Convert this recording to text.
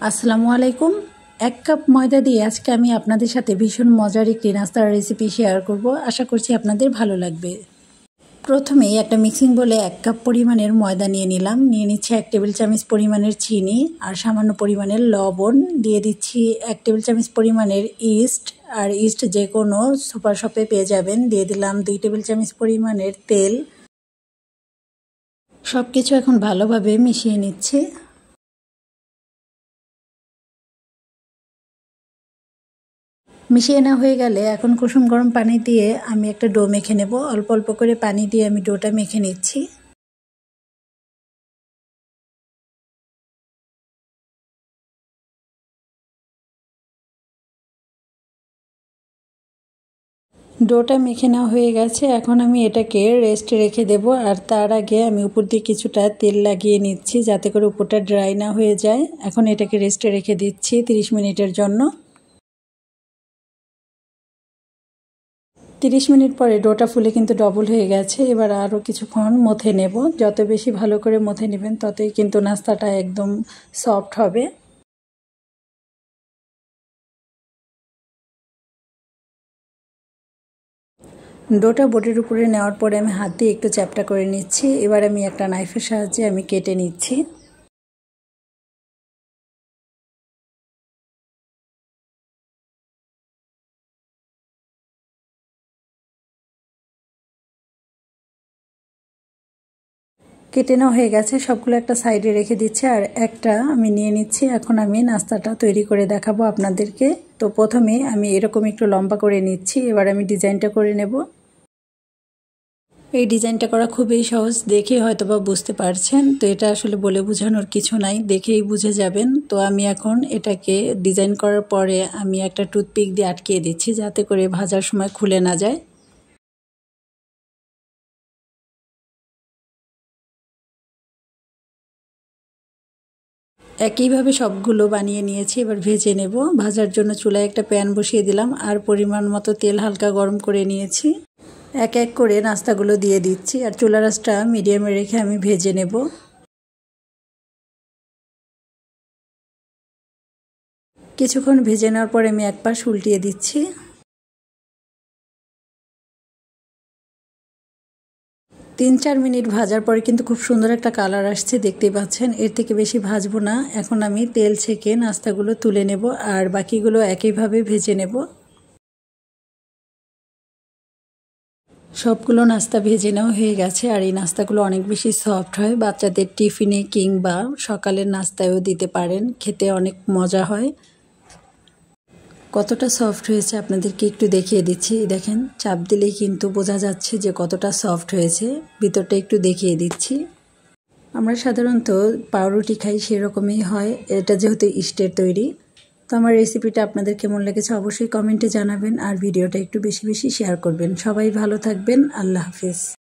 আসসালামু আলাইকুম। 1 কাপ ময়দা দিয়ে আজকে আমি আপনাদের সাথে ভীষণ মজার একটি নাস্তার রেসিপি শেয়ার করব। আশা করছি আপনাদের ভালো লাগবে। প্রথমেই একটা মিক্সিং বলে 1 কাপ পরিমাণের ময়দা নিয়ে নিলাম। নিয়ে নিচ্ছি 1 টেবিল চামচ পরিমাণের চিনি আর সামান্য পরিমাণের লবণ। দিয়ে দিচ্ছি 1 টেবিল চামচ পরিমাণের ইস্ট, আর ইস্ট যে কোনো সুপার শপে পেয়ে যাবেন। দিয়ে দিলাম 2 টেবিল চামচ পরিমাণের তেল। সব কিছু এখন ভালোভাবে মিশিয়ে নিচ্ছি। মিশিয়ে না হয়ে গেলে এখন কুসুম গরম পানি দিয়ে আমি একটা ডো মেখে নেব। অল্প অল্প করে পানি দিয়ে আমি ডোটা মেখে নিচ্ছি। ডোটা মেখে নেওয়া হয়ে গেছে। এখন আমি এটাকে রেস্টে রেখে দেব। আর তার আগে আমি উপর দিয়ে কিছুটা তেল লাগিয়ে নিচ্ছি যাতে করে উপরটা ড্রাই না হয়ে যায়। এখন এটাকে রেস্টে রেখে দিচ্ছি 30 মিনিটের জন্য। 30 মিনিট পরে ডোটা ফুলে কিন্তু ডবল হয়ে গেছে। এবার আরও কিছুক্ষণ মথে নেব। যত বেশি ভালো করে মথে নেবেন ততই কিন্তু নাস্তাটা একদম সফট হবে। ডোটা বোর্ডের উপরে নেওয়ার পরে আমি হাত দিয়ে একটু চ্যাপটা করে নিচ্ছি। এবার আমি একটা নাইফের সাহায্যে আমি কেটে নিচ্ছি। কেটে নেওয়া হয়ে গেছে, সবগুলো একটা সাইডে রেখে দিচ্ছি। আর একটা আমি নিয়ে নিচ্ছি। এখন আমি নাস্তাটা তৈরি করে দেখাবো আপনাদেরকে। তো প্রথমে আমি এরকম একটু লম্বা করে নিচ্ছি। এবার আমি ডিজাইনটা করে নেব। এই ডিজাইনটা করা খুবই সহজ, দেখে হয়তো বা বুঝতে পারছেন। তো এটা আসলে বলে বোঝানোর কিছু নাই, দেখেই বুঝে যাবেন। তো আমি এখন এটাকে ডিজাইন করার পরে আমি একটা টুথপিক দিয়ে আটকিয়ে দিচ্ছি যাতে করে ভাজার সময় খুলে না যায়। একইভাবে সবগুলো বানিয়ে নিয়েছি। এবার ভেজে নেব। ভাজার জন্য চুলায় একটা প্যান বসিয়ে দিলাম আর পরিমাণ মতো তেল হালকা গরম করে নিয়েছি। এক এক করে নাস্তাগুলো দিয়ে দিচ্ছি আর চুলার আঁচটা মিডিয়ামে রেখে আমি ভেজে নেব। কিছুক্ষণ ভেজে নেওয়ার পরে আমি এক পাশ উল্টিয়ে দিচ্ছি। 3-4 মিনিট ভাজার পরে কিন্তু খুব সুন্দর একটা কালার আসছে, দেখতেই পাচ্ছেন। এর থেকে বেশি ভাজবো না। এখন আমি তেল ছেঁকে নাস্তাগুলো তুলে নেব আর বাকিগুলো একইভাবে ভেজে নেব। সবগুলো নাস্তা ভেজে নেওয়া হয়ে গেছে। আর এই নাস্তাগুলো অনেক বেশি সফট হয়, বাচ্চাদের টিফিনে কিংবা সকালের নাস্তায়ও দিতে পারেন, খেতে অনেক মজা হয়। কতটা সফট হয়েছে আপনাদেরকে একটু দেখিয়ে দিচ্ছি। দেখেন, চাপ দিলেই কিন্তু বোঝা যাচ্ছে যে কতটা সফট হয়েছে। ভিতরটা একটু দেখিয়ে দিচ্ছি। আমরা সাধারণত পাউরুটি খাই, সেরকমই হয়। এটা যেহেতু ইস্টের তৈরি। তো আমার রেসিপিটা আপনাদের কেমন লেগেছে অবশ্যই কমেন্টে জানাবেন আর ভিডিওটা একটু বেশি বেশি শেয়ার করবেন। সবাই ভালো থাকবেন। আল্লাহ হাফেজ।